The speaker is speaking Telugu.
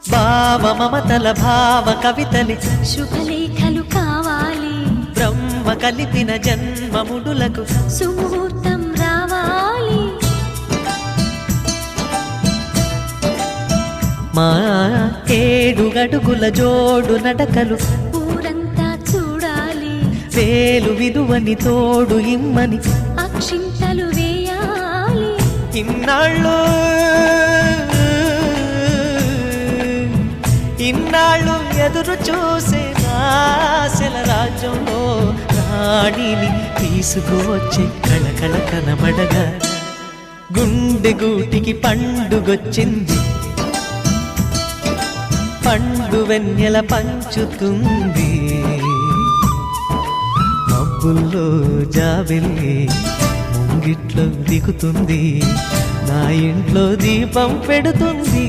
భావ మమతల భావ కవితలి శుభలేఖలు కావాలి, బ్రహ్మ కలిపిన జన్మముడులకు సుముహూర్తం రావాలి. మా 7 అడుగుల జోడు నడకలు ఊరంతా చూడాలి, వేలు విలువని తోడు ఇమ్మని అక్షింతలు వేయాలి. ఇన్నాళ్ళు ఎదురు చూసే ఆశల రాజ్యంలో రాణిని తీసుకువచ్చే కళకళ కనబడగా గుండె గూటికి పండుగొచ్చింది, పండు వెన్నెల పంచుతుంది. మబ్బుల్లో జాబిల్లి ముంగిట్లో దిగుతుంది, నా ఇంట్లో దీపం పెడుతుంది.